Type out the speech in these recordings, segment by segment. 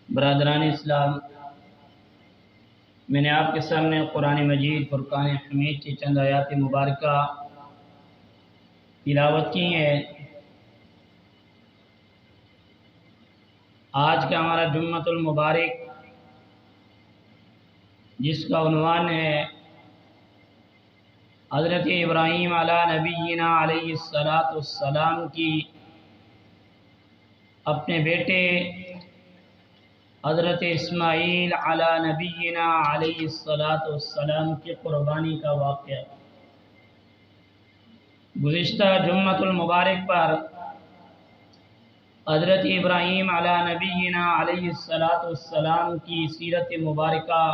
برادران اسلام، میں نے آپ کے سامنے قرآن مجید فرقان حمید کی چند آیات مبارکہ تلاوت کی ہیں۔ آج کا ہمارا جمعۃ المبارک جس کا عنوان ہے حضرت ابراہیم علی نبینا علیہ السلام کی اپنے بیٹے حضرت اسماعیل علی نبینا علیہ السلام کی قربانی کا واقعہ۔ گزشتہ جمعۃ المبارک پر حضرت ابراہیم علی نبینا علیہ السلام کی سیرت مبارکہ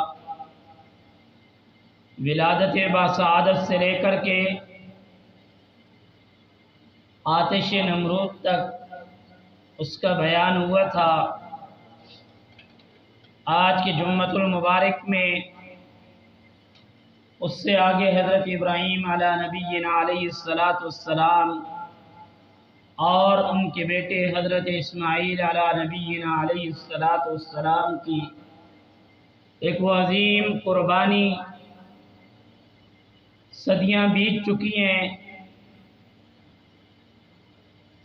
ولادت باسعادت سے لے کر کے آتش نمرود تک اس کا بیان ہوا تھا۔ آج کے جمعۃ المبارک میں اس سے آگے حضرت ابراہیم علی نبینا علیہ السلام اور ان کے بیٹے حضرت اسماعیل علی نبینا علیہ السلام کی ایک وہ عظیم قربانی صدیاں بیت چکی ہیں،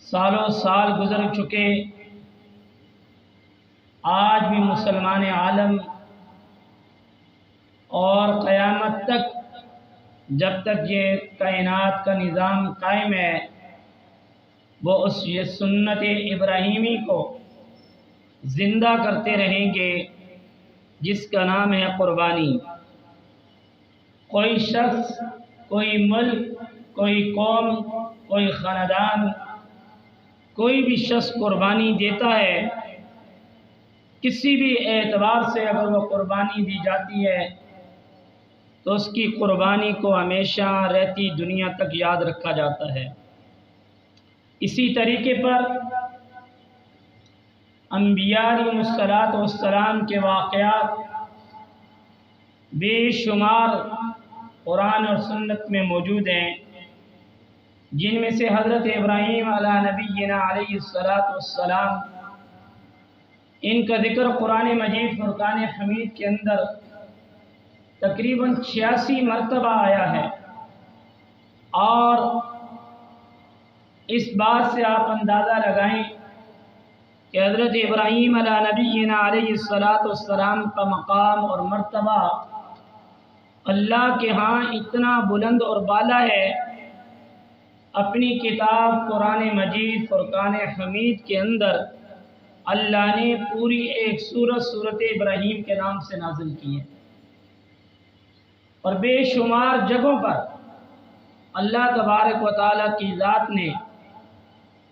سالوں سال گزر چکے، آج بھی مسلمان عالم اور قیامت تک جب تک یہ کائنات کا نظام قائم ہے وہ یہ سنت ابراہیمی کو زندہ کرتے رہیں گے جس کا نام ہے قربانی۔ کوئی شخص، کوئی ملک، کوئی قوم، کوئی خاندان، کوئی بھی شخص قربانی دیتا ہے، کسی بھی اعتبار سے اگر وہ قربانی دی جاتی ہے تو اس کی قربانی کو ہمیشہ رہتی دنیا تک یاد رکھا جاتا ہے۔ اسی طریقے پر انبیاء علیہ السلام کے واقعات بے شمار قرآن اور سنت میں موجود ہیں، جن میں سے حضرت ابراہیم علی نبینا علیہ السلام ان کا ذکر قرآن مجید فرقان حمید کے اندر تقریباً 86 مرتبہ آیا ہے، اور اس بات سے آپ اندازہ لگائیں کہ حضرت ابراہیم علی نبینا علیہ السلام کا مقام اور مرتبہ اللہ کے ہاں اتنا بلند اور بالا ہے۔ اپنی کتاب قرآن مجید فرقان حمید کے اندر اللہ نے پوری ایک سورت ابراہیم کے نام سے نازل کی ہے، اور بے شمار جگہوں پر اللہ تبارک و تعالیٰ کی ذات نے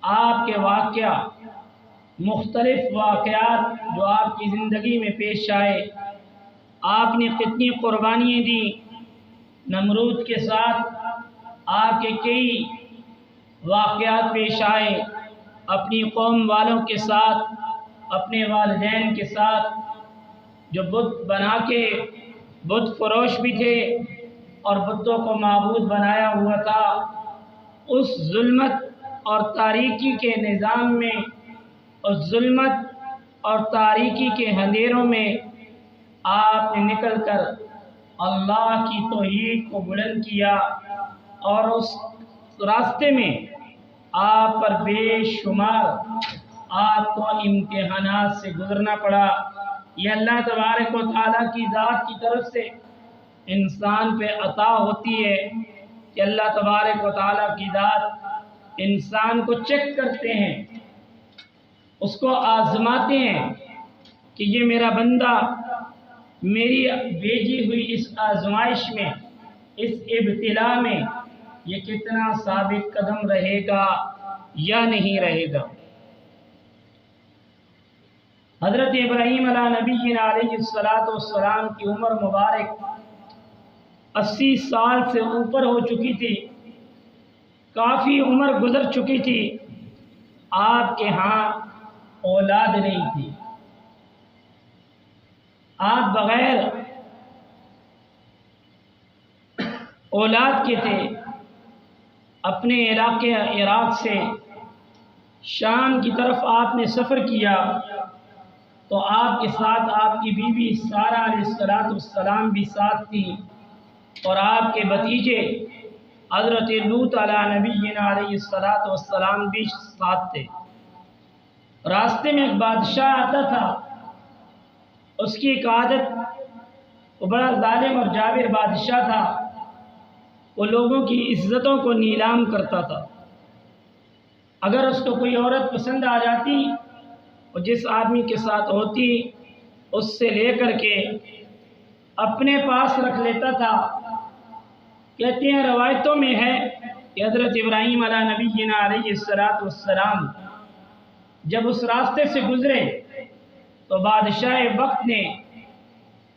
آپ کے واقعہ، مختلف واقعات جو آپ کی زندگی میں پیش آئے، آپ نے کتنی قربانیاں دی، نمرود کے ساتھ آپ کے کئی واقعات پیش آئے، اپنی قوم والوں کے ساتھ، اپنے والدین کے ساتھ، جو بت بنا کے بت فروش بھی تھے اور بتوں کو معبود بنایا ہوا تھا، اس ظلمت اور تاریکی کے نظام میں، اس ظلمت اور تاریکی کے اندھیروں میں آپ نے نکل کر اللہ کی توحید کو بلند کیا، اور اس راستے میں آپ پر بے شمار آپ کو امتحانات سے گزرنا پڑا۔ یہ اللہ تبارک و تعالیٰ کی ذات کی طرف سے انسان پہ عطا ہوتی ہے کہ اللہ تبارک و تعالیٰ کی ذات انسان کو چیک کرتے ہیں، اس کو آزماتے ہیں کہ یہ میرا بندہ میری بھیجی ہوئی اس آزمائش میں، اس ابتلا میں یہ کتنا ثابت قدم رہے گا یا نہیں رہے گا۔ حضرت ابراہیم علی نبینا علیہ السلام کی عمر مبارک 80 سال سے اوپر ہو چکی تھی، کافی عمر گزر چکی تھی، آپ کے ہاں اولاد نہیں تھی، آپ بغیر اولاد کے تھے۔ اپنے علاقے عراق سے شام کی طرف آپ نے سفر کیا، تو آپ کے ساتھ آپ کی بیوی سارہ علیہ السلام بھی ساتھ تھی، اور آپ کے بھتیجے حضرت لوط علیہ نبینا علیہ السلام بھی ساتھ تھے۔ راستے میں ایک بادشاہ آتا تھا، اس کی ایک عادت، وہ بڑا ظالم اور جابر بادشاہ تھا، وہ لوگوں کی عزتوں کو نیلام کرتا تھا۔ اگر اس کو کوئی عورت پسند آ جاتی، اور جس آدمی کے ساتھ ہوتی اس سے لے کر کے اپنے پاس رکھ لیتا تھا۔ کہتے ہیں روایتوں میں ہے کہ حضرت ابراہیم علیہ نبینا علیہ السلام جب اس راستے سے گزرے تو بادشاہ وقت نے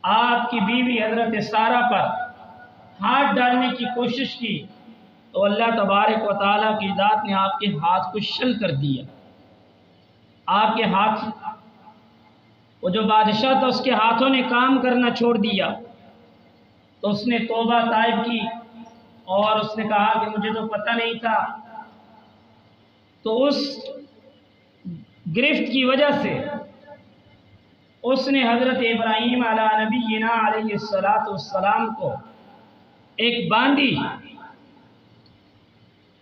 آپ کی بیوی حضرت سارہ پر ہاتھ ڈالنے کی کوشش کی، تو اللہ تبارک و تعالیٰ کی ذات نے آپ کے ہاتھ کو شل کر دیا۔ آپ کے ہاتھ، وہ جو بادشاہ تھا اس کے ہاتھوں نے کام کرنا چھوڑ دیا، تو اس نے توبہ طائب کی اور اس نے کہا کہ مجھے تو پتہ نہیں تھا۔ تو اس گرفت کی وجہ سے اس نے حضرت ابراہیم علیہ نبینا علیہ السلام کو ایک باندی،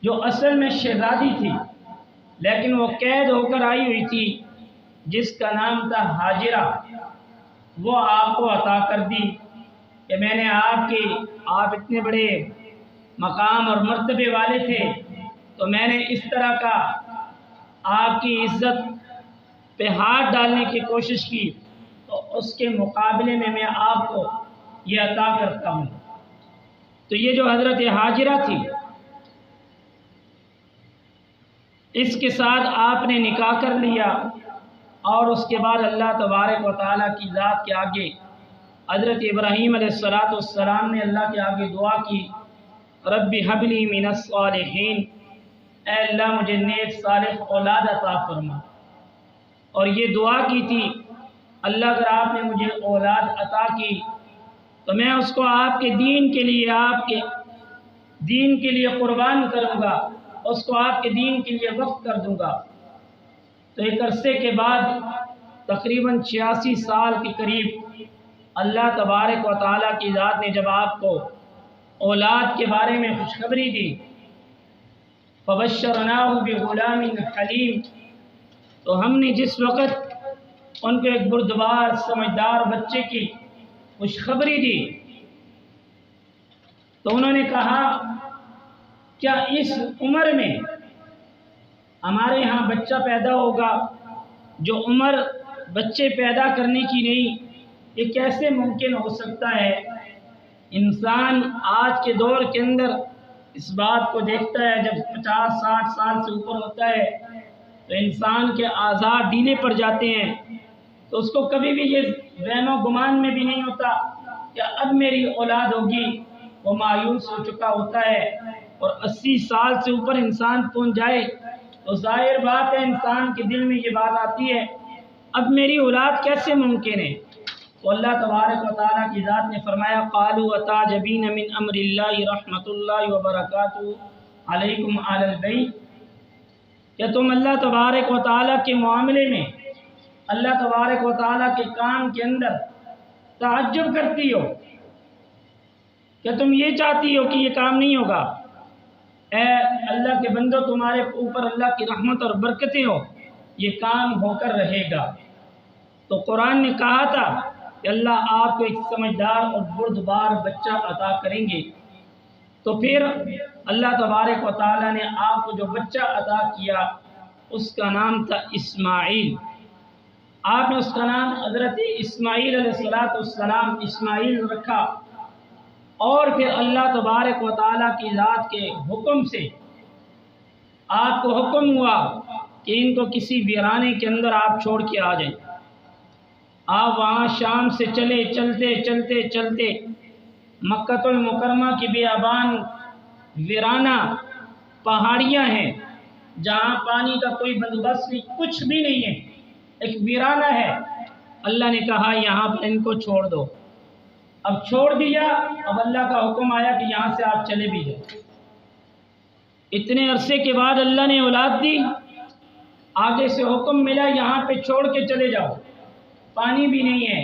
جو اصل میں شہزادی تھی لیکن وہ قید ہو کر آئی ہوئی تھی، جس کا نام تھا ہاجرہ، وہ آپ کو عطا کر دی کہ میں نے آپ اتنے بڑے مقام اور مرتبے والے تھے، تو میں نے اس طرح کا آپ کی عزت پہ ہاتھ ڈالنے کی کوشش کی، تو اس کے مقابلے میں آپ کو یہ عطا کرتا ہوں۔ تو یہ جو حضرت ہاجرہ تھی، اس کے ساتھ آپ نے نکاح کر لیا، اور اس کے بعد اللہ تبارک و تعالیٰ کی ذات کے آگے حضرت ابراہیم علیہ السلام نے اللہ کے آگے دعا کی، رب هب لی من الصالحین، اے اللہ مجھے نیک صالح اولاد عطا فرما۔ اور یہ دعا کی تھی، اللہ اگر آپ نے مجھے اولاد عطا کی تو میں اس کو آپ کے دین کے لیے، آپ کے دین کے لیے قربان کروں گا، اس کو آپ کے دین کے لیے وقف کر دوں گا۔ تو ایک عرصے کے بعد تقریباً 86 سال کے قریب اللہ تبارک و تعالیٰ کی ذات نے جب آپ کو اولاد کے بارے میں خوشخبری دی، فبشرناہ بغلام حلیم، تو ہم نے جس وقت ان کو ایک بردبار سمجھدار بچے کی خوشخبری دی، تو انہوں نے کہا کیا اس عمر میں ہمارے ہاں بچہ پیدا ہوگا؟ جو عمر بچے پیدا کرنے کی نہیں، یہ کیسے ممکن ہو سکتا ہے؟ انسان آج کے دور کے اندر اس بات کو دیکھتا ہے، جب 50-60 سال سے اوپر ہوتا ہے تو انسان کے اعضاء ڈھیلے پڑ جاتے ہیں، تو اس کو کبھی بھی یہ ذہن و گمان میں بھی نہیں ہوتا کہ اب میری اولاد ہوگی، وہ مایوس ہو چکا ہوتا ہے۔ اور 80 سال سے اوپر انسان پہنچ جائے تو ظاہر بات ہے انسان کے دل میں یہ بات آتی ہے اب میری اولاد کیسے ممکن ہے؟ تو اللہ تبارک و تعالیٰ کی ذات نے فرمایا، قالوا اتعجبین من امر اللہ رحمۃ اللہ وبرکاتہ علیکم اہل البیت، کیا تم اللہ تبارک و تعالیٰ کے معاملے میں، اللہ تبارک و تعالیٰ کے کام کے اندر تعجب کرتی ہو؟ کیا تم یہ چاہتی ہو کہ یہ کام نہیں ہوگا؟ اے اللہ کے بندو، تمہارے اوپر اللہ کی رحمت اور برکتیں ہو، یہ کام ہو کر رہے گا۔ تو قرآن نے کہا تھا کہ اللہ آپ کو ایک سمجھدار اور بردبار بچہ عطا کریں گے، تو پھر اللہ تبارک و تعالیٰ نے آپ کو جو بچہ عطا کیا اس کا نام تھا اسماعیل۔ آپ نے اس کا نام حضرت اسماعیل علیہ السلام اسماعیل رکھا، اور پھر اللہ تبارک و تعالیٰ کی ذات کے حکم سے آپ کو حکم ہوا کہ ان کو کسی ویرانے کے اندر آپ چھوڑ کے آ جائیں۔ آپ وہاں شام سے چلتے مکہ المکرمہ کی بیابان ویرانہ پہاڑیاں ہیں جہاں پانی کا کوئی بندوبست نہیں، کچھ بھی نہیں ہے، ایک ویرانہ ہے۔ اللہ نے کہا یہاں پر ان کو چھوڑ دو۔ اب چھوڑ دیا، اب اللہ کا حکم آیا کہ یہاں سے آپ چلے بھی جائیں۔ اتنے عرصے کے بعد اللہ نے اولاد دی، آگے سے حکم ملا یہاں پہ چھوڑ کے چلے جاؤ۔ پانی بھی نہیں ہے،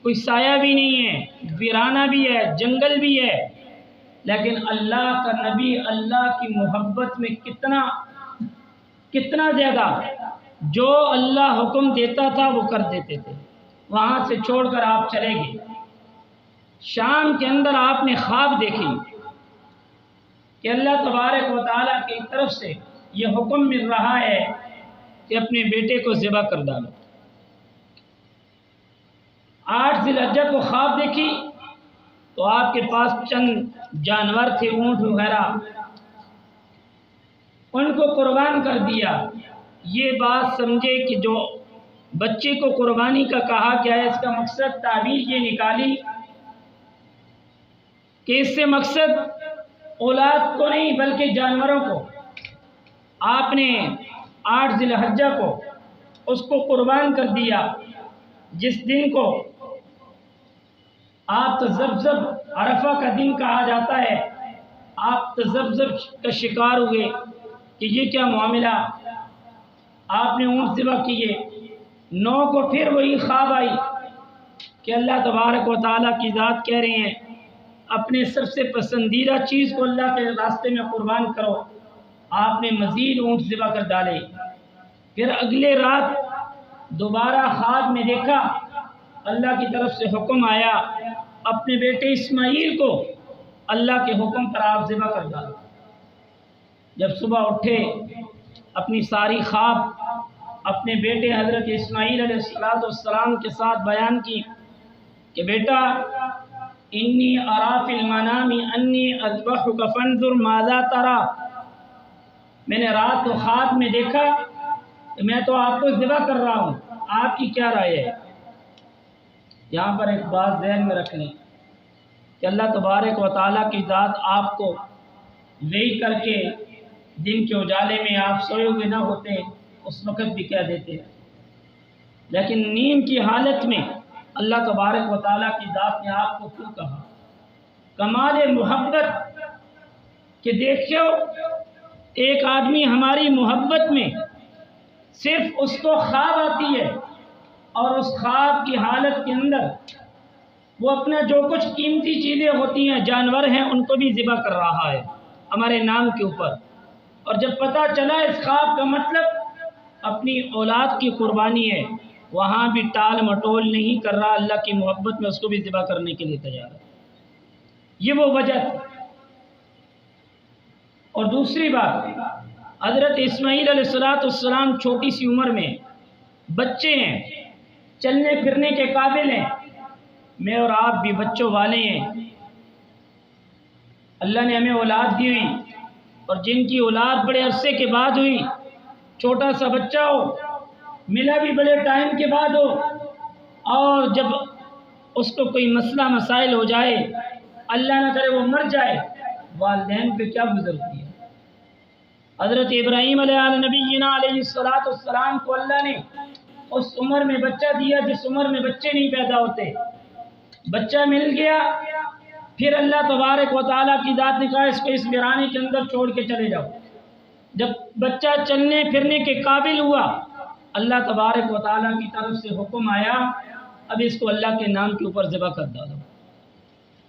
کوئی سایہ بھی نہیں ہے، ویرانہ بھی ہے، جنگل بھی ہے، لیکن اللہ کا نبی اللہ کی محبت میں کتنا زیادہ، جو اللہ حکم دیتا تھا وہ کر دیتے تھے۔ وہاں سے چھوڑ کر آپ چلے گئے، شام کے اندر آپ نے خواب دیکھی کہ اللہ تبارک و تعالیٰ کی طرف سے یہ حکم مل رہا ہے کہ اپنے بیٹے کو ذبح کر ڈالو۔ 8 ذی الحجہ کو خواب دیکھی تو آپ کے پاس چند جانور تھے، اونٹ وغیرہ، ان کو قربان کر دیا۔ یہ بات سمجھے کہ جو بچے کو قربانی کا کہا گیا ہے، اس کا مقصد تعبیر یہ نکالی کہ اس سے مقصد اولاد کو نہیں بلکہ جانوروں کو۔ آپ نے 8 ذی الحجہ کو اس کو قربان کر دیا، جس دن کو آپ تذبذب عرفہ کا دن کہا جاتا ہے۔ آپ تذبذب کا شکار ہوئے کہ یہ کیا معاملہ، آپ نے اونٹ ذبح کیے۔ 9 کو پھر وہی خواب آئی کہ اللہ تبارک و تعالیٰ کی ذات کہہ رہے ہیں اپنے سب سے پسندیدہ چیز کو اللہ کے راستے میں قربان کرو۔ آپ نے مزید اونٹ ذبح کر ڈالے۔ پھر اگلے رات دوبارہ خواب میں دیکھا، اللہ کی طرف سے حکم آیا اپنے بیٹے اسماعیل کو اللہ کے حکم پر آپ ذبح کر ڈالو۔ جب صبح اٹھے، اپنی ساری خواب اپنے بیٹے حضرت اسماعیل علیہ السلام کے ساتھ بیان کی کہ بیٹا انی ارا فی المنام انی اذبحک فانظر ماذا تری، میں نے رات کو خواب میں دیکھا کہ میں تو آپ کو ذبح کر رہا ہوں، آپ کی کیا رائے ہے؟ یہاں پر ایک بات ذہن میں رکھ لیں کہ اللہ تبارک و تعالیٰ کی ذات آپ کو وہی کر کے دن کے اجالے میں آپ سوئے ہوئے نہ ہوتے اس وقت بھی کہہ دیتے، لیکن نیند کی حالت میں اللہ تبارک و تعالیٰ کی ذات نے آپ کو کیوں کہا؟ کمال محبت کہ دیکھو ایک آدمی ہماری محبت میں صرف اس کو خواب آتی ہے اور اس خواب کی حالت کے اندر وہ اپنا جو کچھ قیمتی چیزیں ہوتی ہیں، جانور ہیں، ان کو بھی ذبح کر رہا ہے ہمارے نام کے اوپر۔ اور جب پتہ چلا اس خواب کا مطلب اپنی اولاد کی قربانی ہے، وہاں بھی ٹال مٹول نہیں کر رہا، اللہ کی محبت میں اس کو بھی ذبح کرنے کے لیے تیار ہے۔ یہ وہ وجہ تھی۔ اور دوسری بات، حضرت اسماعیل علیہ السلام چھوٹی سی عمر میں بچے ہیں، چلنے پھرنے کے قابل ہیں، میں اور آپ بھی بچوں والے ہیں۔ اللہ نے ہمیں اولاد دی ہوئی، اور جن کی اولاد بڑے عرصے کے بعد ہوئی، چھوٹا سا بچہ ہو، ملا بھی بڑے ٹائم کے بعد ہو، اور جب اس کو کوئی مسئلہ مسائل ہو جائے، اللہ نہ کرے وہ مر جائے، والدین پہ کیا گزرتی ہے۔ حضرت ابراہیم علیہ نبینا علیہ السلام کو اللہ نے اس عمر میں بچہ دیا جس عمر میں بچے نہیں پیدا ہوتے، بچہ مل گیا، پھر اللہ تبارک و تعالیٰ کی ذات نے کہا اس کو اس ویرانے کے اندر چھوڑ کے چلے جاؤ۔ جب بچہ چلنے پھرنے کے قابل ہوا، اللہ تبارک و تعالیٰ کی طرف سے حکم آیا اب اس کو اللہ کے نام کے اوپر ذبح کر ڈالو۔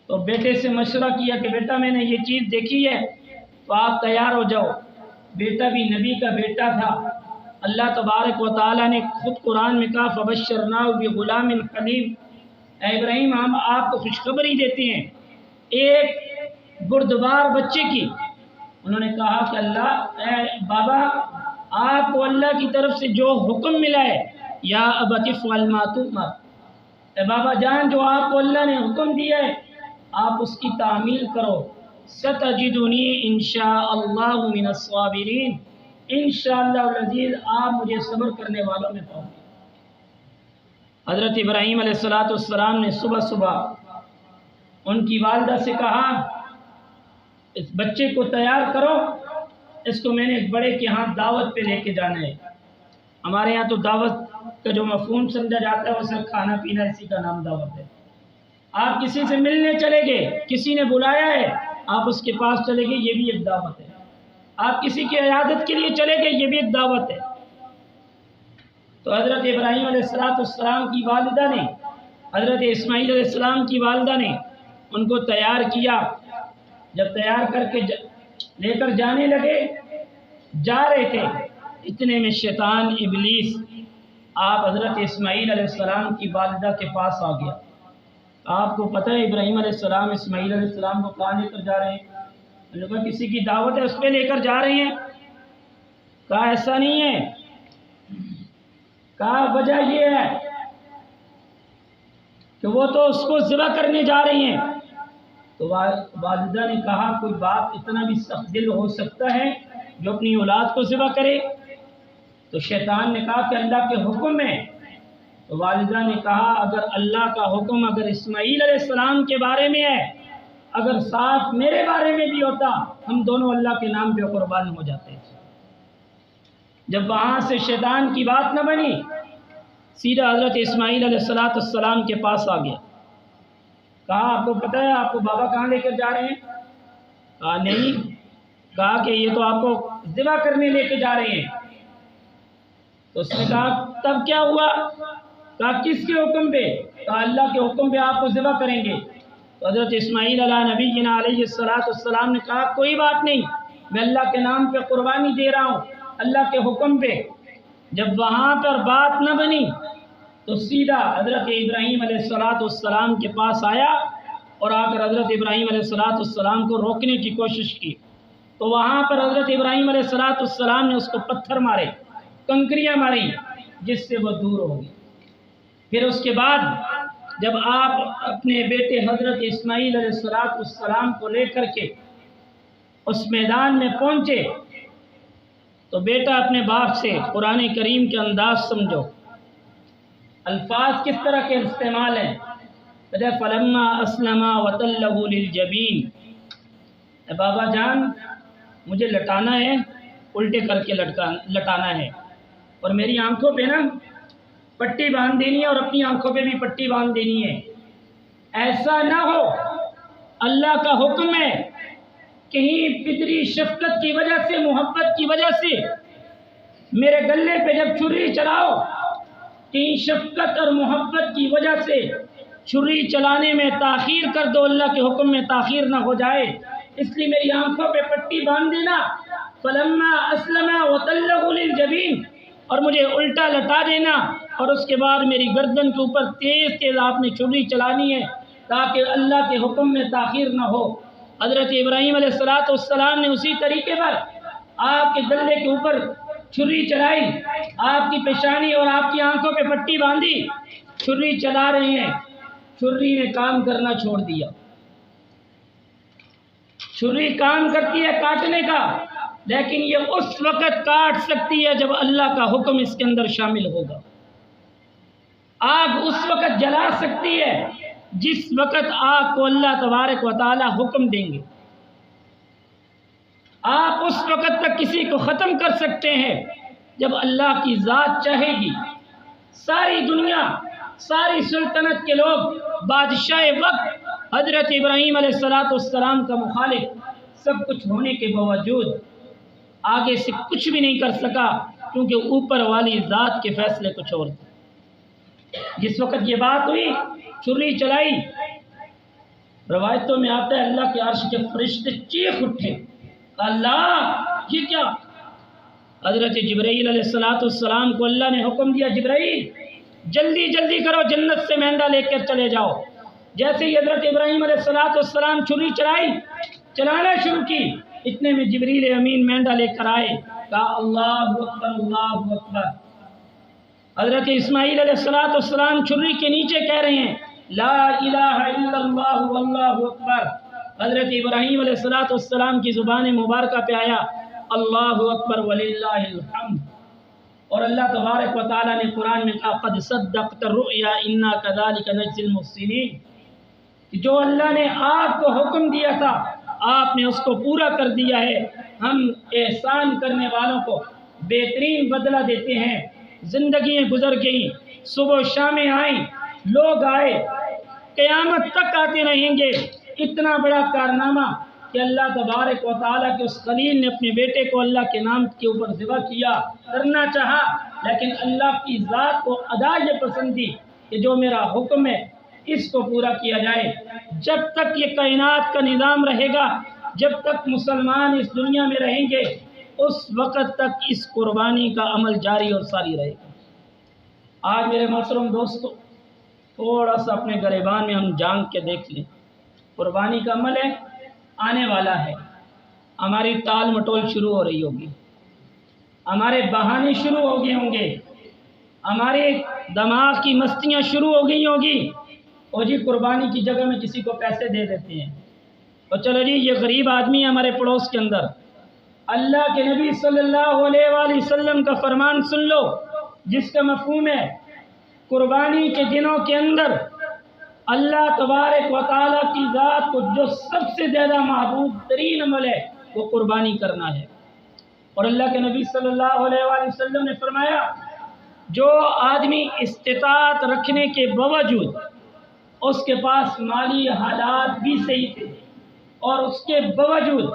تو بیٹے سے مشورہ کیا کہ بیٹا میں نے یہ چیز دیکھی ہے تو آپ تیار ہو جاؤ۔ بیٹا بھی نبی کا بیٹا تھا۔ اللہ تبارک و تعالیٰ نے خود قرآن میں کہا فَبَشَّرْنَاهُ بِغُلَامٍ حَلِيمٍ، اے ابراہیم ہم آپ کو خوشخبری دیتے ہیں ایک بردبار بچے کی۔ انہوں نے کہا کہ اللہ، اے بابا آپ کو اللہ کی طرف سے جو حکم ملا ہے، یا ابت افعل ما تؤمر، اے بابا جان جو آپ کو اللہ نے حکم دیا ہے آپ اس کی تعمیل کرو۔ ستجدنی انشاء اللہ من الصابرین، انشاءاللہ العزیز آپ مجھے صبر کرنے والوں میں پاؤ گے۔ حضرت ابراہیم علیہ السلام نے صبح صبح ان کی والدہ سے کہا اس بچے کو تیار کرو، اس کو میں نے ایک بڑے کے ہاں دعوت پہ لے کے جانا ہے۔ ہمارے یہاں تو دعوت کا جو مفہوم سمجھا جاتا ہے وہ صرف کھانا پینا، اسی کا نام دعوت ہے۔ آپ کسی سے ملنے چلے گئے، کسی نے بلایا ہے، آپ اس کے پاس چلے گئے، یہ بھی ایک دعوت ہے۔ آپ کسی کی عیادت کے لیے چلے گئے، یہ بھی ایک دعوت ہے۔ تو حضرت ابراہیم علیہ السلام کی والدہ نے، حضرت اسماعیل علیہ السلام کی والدہ نے ان کو تیار کیا۔ جب تیار کر کے لے کر جانے لگے، جا رہے تھے، اتنے میں شیطان ابلیس آپ حضرت اسماعیل علیہ السلام کی والدہ کے پاس آ گیا۔ آپ کو پتہ ہے ابراہیم علیہ السلام اسماعیل علیہ السلام کو کہاں لے کر جا رہے ہیں؟ کہا کسی کی دعوت ہے اس پہ لے کر جا رہے ہیں۔ کہا ایسا نہیں ہے، کہا وجہ یہ ہے کہ وہ تو اس کو ذبح کرنے جا رہی ہیں۔ تو والدہ نے کہا کوئی باپ اتنا بھی سخت دل ہو سکتا ہے جو اپنی اولاد کو ذبح کرے؟ تو شیطان نے کہا کہ اللہ کے حکم ہے۔ تو والدہ نے کہا اگر اللہ کا حکم اگر اسماعیل علیہ السلام کے بارے میں ہے، اگر ساتھ میرے بارے میں بھی ہوتا، ہم دونوں اللہ کے نام پہ قربان ہو جاتے۔ جب وہاں سے شیطان کی بات نہ بنی، سیدھا حضرت اسماعیل علیہ السلام کے پاس آ گیا۔ کہا آپ کو پتہ ہے آپ کو بابا کہاں لے کر جا رہے ہیں؟ کہا نہیں۔ کہا کہ یہ تو آپ کو ذبح کرنے لے کے جا رہے ہیں۔ تو اس نے کہا تب کیا ہوا؟ کہا کس کے حکم پہ؟ کہا اللہ کے حکم پہ آپ کو ذبح کریں گے۔ تو حضرت اسماعیل علیہ نبینا علیہ السلام نے کہا کوئی بات نہیں، میں اللہ کے نام پہ قربانی دے رہا ہوں، اللہ کے حکم پہ۔ جب وہاں پر بات نہ بنی تو سیدھا حضرت ابراہیم علیہ السلام کے پاس آیا اور آ کر حضرت ابراہیم علیہ السلام کو روکنے کی کوشش کی۔ تو وہاں پر حضرت ابراہیم علیہ السلام نے اس کو پتھر مارے، کنکریاں ماری، جس سے وہ دور ہو گئی۔ پھر اس کے بعد جب آپ اپنے بیٹے حضرت اسماعیل علیہ السلام کو لے کر کے اس میدان میں پہنچے تو بیٹا اپنے باپ سے قرآن کریم کے انداز سمجھو، الفاظ کس طرح کے استعمال ہیں۔ فلما اسلما وتلہ للجبین، اے بابا جان مجھے لٹانا ہے، الٹے کر کے لٹانا ہے، اور میری آنکھوں پہ نا پٹی باندھ دینی ہے، اور اپنی آنکھوں پہ بھی پٹی باندھ دینی ہے۔ ایسا نہ ہو، اللہ کا حکم ہے، کہیں فطری شفقت کی وجہ سے، محبت کی وجہ سے میرے گلے پہ جب چھری چلاؤ، کہیں شفقت اور محبت کی وجہ سے چھری چلانے میں تاخیر کر دو، اللہ کے حکم میں تاخیر نہ ہو جائے، اس لیے میری آنکھوں پہ پٹی باندھ دینا۔ فلما اسلم وتلہ للجبین، اور مجھے الٹا لٹا دینا، اور اس کے بعد میری گردن کے اوپر تیز تیز آپ نے چھری چلانی ہے تاکہ اللہ کے حکم میں تاخیر نہ ہو۔ حضرت ابراہیم علیہ السلام نے اسی طریقے پر آپ کے گلے کے اوپر چھری چلائی، آپ کی پیشانی اور آپ کی آنکھوں پہ پٹی باندھی، چھری چلا رہے ہیں، چھری نے کام کرنا چھوڑ دیا۔ چھری کام کرتی ہے کاٹنے کا، لیکن یہ اس وقت کاٹ سکتی ہے جب اللہ کا حکم اس کے اندر شامل ہوگا۔ آگ اس وقت جلا سکتی ہے جس وقت آگ کو اللہ تبارک و تعالی حکم دیں گے۔ آپ اس وقت تک کسی کو ختم کر سکتے ہیں جب اللہ کی ذات چاہے گی۔ ساری دنیا، ساری سلطنت کے لوگ، بادشاہ وقت حضرت ابراہیم علیہ السلام کا مخالف سب کچھ ہونے کے باوجود آگے سے کچھ بھی نہیں کر سکا، کیونکہ اوپر والی ذات کے فیصلے کچھ اور تھے۔ جس وقت یہ بات ہوئی، چھری چلائی، روایتوں میں آتا ہے اللہ کے عرش کے فرشتے چیخ اٹھے، اللہ یہ کیا؟ حضرت جبرائیل علیہ السلام کو اللہ نے حکم دیا، جبرائیل جلدی جلدی کرو، جنت سے مینڈا لے کر چلے جاؤ۔ جیسے ہی حضرت ابراہیم علیہ السلام چھری چلانا شروع کی، اتنے میں جبریل امین مینڈا لے کر آئے، کہا اللہ اکبر اللہ اکبر۔ حضرت اسماعیل علیہ السلام چھری کے نیچے کہہ رہے ہیں لا الہ الا اللہ واللہ اکبر۔ حضرت ابراہیم علیہ السلام کی زبان مبارکہ پہ آیا اللہ اکبر وللہ الحمد، اور اللہ تبارک و تعالیٰ نے قرآن میں کہا قد صدقت الرؤیا انا کذالک نجزی المحسنین، کہ جو اللہ نے آپ کو حکم دیا تھا آپ نے اس کو پورا کر دیا ہے، ہم احسان کرنے والوں کو بہترین بدلہ دیتے ہیں۔ زندگیاں گزر گئیں، صبح و شامیں آئیں، لوگ آئے، قیامت تک آتے رہیں گے۔ اتنا بڑا کارنامہ کہ اللہ تبارک و تعالیٰ کے اس خلیل نے اپنے بیٹے کو اللہ کے نام کے اوپر ذبح کیا، کرنا چاہا لیکن اللہ کی ذات کو ادا یہ پسند تھی کہ جو میرا حکم ہے اس کو پورا کیا جائے۔ جب تک یہ کائنات کا نظام رہے گا، جب تک مسلمان اس دنیا میں رہیں گے، اس وقت تک اس قربانی کا عمل جاری اور ساری رہے گا۔ آج میرے محترم دوستو، تھوڑا سا اپنے گریبان میں ہم جانگ کے دیکھ لیں، قربانی کا عمل ہے، آنے والا ہے۔ ہماری ٹال مٹول شروع ہو رہی ہوگی، ہمارے بہانے شروع ہو گئے ہوں گے، ہمارے دماغ کی مستیاں شروع ہو گئی ہوگی، اور جی قربانی کی جگہ میں کسی کو پیسے دے دیتے ہیں، اور چلو جی یہ غریب آدمی ہے ہمارے پڑوس کے اندر، اللہ کے نبی صلی اللہ علیہ وآلہ وسلم کا فرمان سن لو جس کا مفہوم ہے قربانی کے دنوں کے اندر اللہ تبارک و تعالیٰ کی ذات کو جو سب سے زیادہ محبوب ترین عمل ہے وہ قربانی کرنا ہے۔ اور اللہ کے نبی صلی اللہ علیہ وآلہ وسلم نے فرمایا جو آدمی استطاعت رکھنے کے باوجود اس کے پاس مالی حالات بھی صحیح تھے اور اس کے باوجود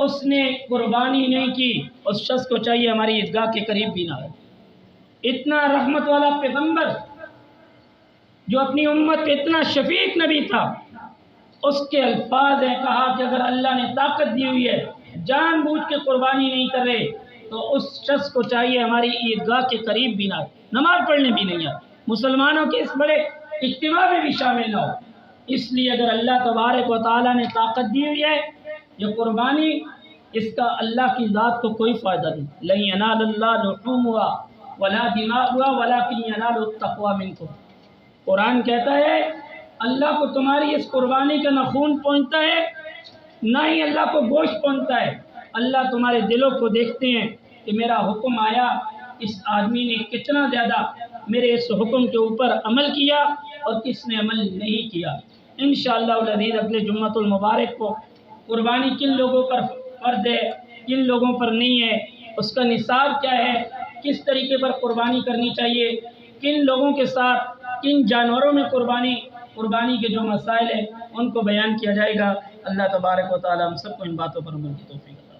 اس نے قربانی نہیں کی، اس شخص کو چاہیے ہماری عیدگاہ کے قریب بھی نہ آئے۔ اتنا رحمت والا پیغمبر جو اپنی امت پہ اتنا شفیق نبی تھا، اس کے الفاظ ہیں، کہا کہ اگر اللہ نے طاقت دی ہوئی ہے جان بوجھ کے قربانی نہیں کر رہے تو اس شخص کو چاہیے ہماری عیدگاہ کے قریب بھی نہ آئے، نماز پڑھنے بھی نہیں آئے، مسلمانوں کے اس بڑے اجتماع میں بھی شامل نہ ہو۔ اس لیے اگر اللہ تبارک و تعالیٰ نے طاقت دی ہوئی ہے، یہ قربانی اس کا اللہ کی ذات کو کوئی فائدہ نہیں۔ لَن يَنَالَ اللَّهَ لُحُومُهَا وَلَا دِمَاؤُهَا وَلَكِنْ يَنَالُهُ التَّقْوَىٰ مِنكُمْ۔ قرآن کہتا ہے اللہ کو تمہاری اس قربانی کا نہ خون پہنچتا ہے نہ ہی اللہ کو گوشت پہنچتا ہے، اللہ تمہارے دلوں کو دیکھتے ہیں کہ میرا حکم آیا، اس آدمی نے کتنا زیادہ میرے اس حکم کے اوپر عمل کیا اور کس نے عمل نہیں کیا۔ انشاءاللہ العزیز اگلے جمعۃ المبارک کو قربانی کن لوگوں پر فرض ہے، کن لوگوں پر نہیں ہے، اس کا نصاب کیا ہے، کس طریقے پر قربانی کرنی چاہیے، کن لوگوں کے ساتھ کن جانوروں میں قربانی کے جو مسائل ہیں ان کو بیان کیا جائے گا۔ اللہ تبارک و تعالی ہم سب کو ان باتوں پر عمل کی توفیق